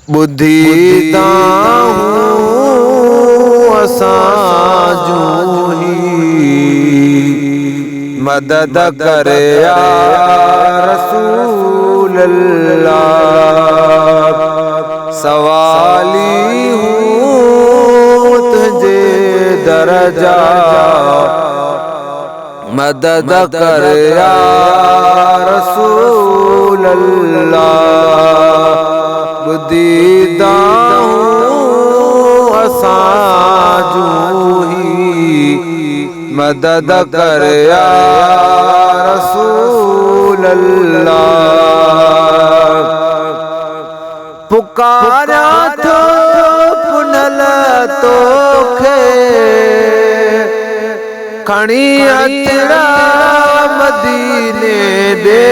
बुद्धि दाऊं असां जूं ही मदद कर या रसूल अल्लाह। सवाली हूँ तुझे दरजा मदद कर या रसूल अल्लाह। बुद्धि दाऊं असां जूं ही मदद कर या रसूल अल्लाह। पुकारा थो पुनल तोखे खणी अचड़ा मदीने दे।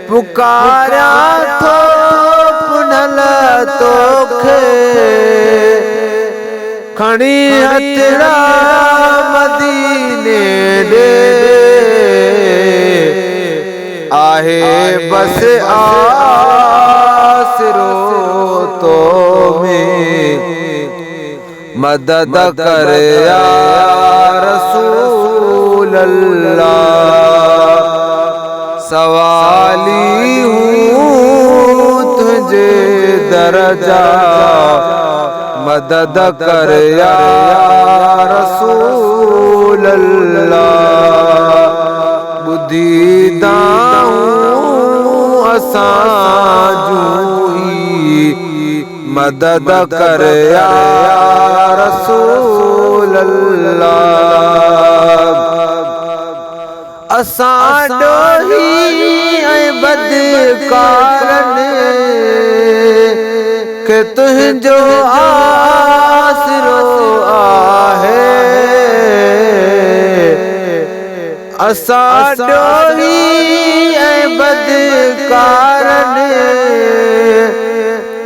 पुकारा थो पुनल तोखे खणी अचड़ा मदीने दे। आहे बस आसरो तो में मदद कर या रसूल अल्लाह। सवाली हूँ तुझे दरजा मदद कर या रसूल अल्लाह। बुद्धि दाऊं असां जूं ही मदद कर या रसूल अल्लाह। असां ॾोही ऐं बदकारन के तुंहिंजो आसरो आहे। असां ॾोही ऐं बदकारन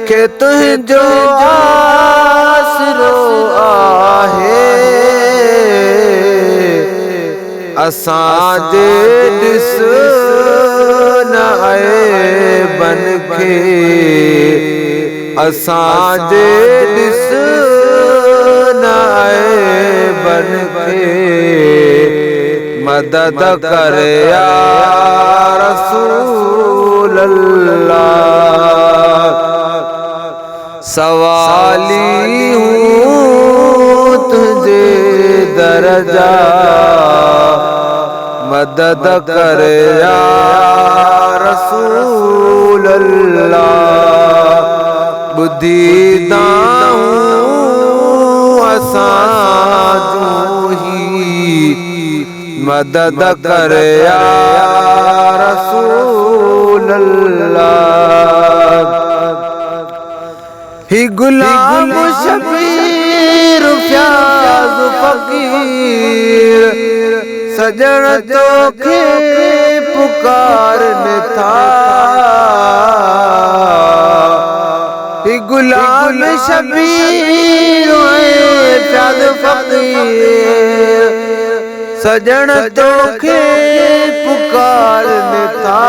के तुंहिंजो आसरो आहे। असां जे ॾिस न ऐबन खे असां जे ॾिस न ऐबन खे मदद कर या रसूल अल्लाह। सवाली हूँ तुझे दरजा मदद कर या रसूल अल्लाह। बुद्धि दाऊं असां जूं ही मदद कर या रसूल अल्लाह। ही गुलाम शबीर फ्याज़ फकीर सजण तोखे पुकारन था। ही गुलाम शबीर फ्याज़ फकीर सजण तोखे पुकारन था।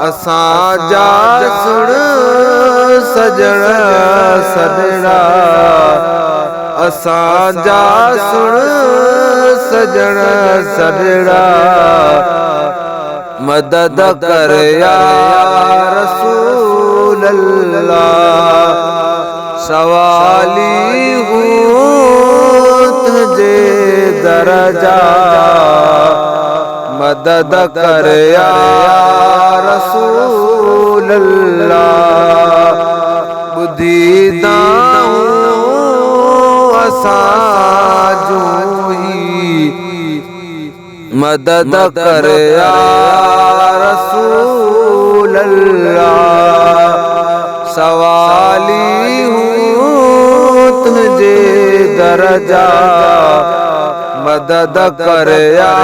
असां जा सुण सजण सजड़ा असां जा सुण सजण सजड़ा मदद कर या रसूल अल्लाह। सवाली हूँ तुझे दरजा मदद कर या रसूल अल्लाह। बुद्धि दाऊं असां जूं ही मदद कर या रसूल अल्लाह। सवाली हूँ तुझे दरजा मदद कर या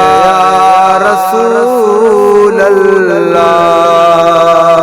रसूल अल्लाह।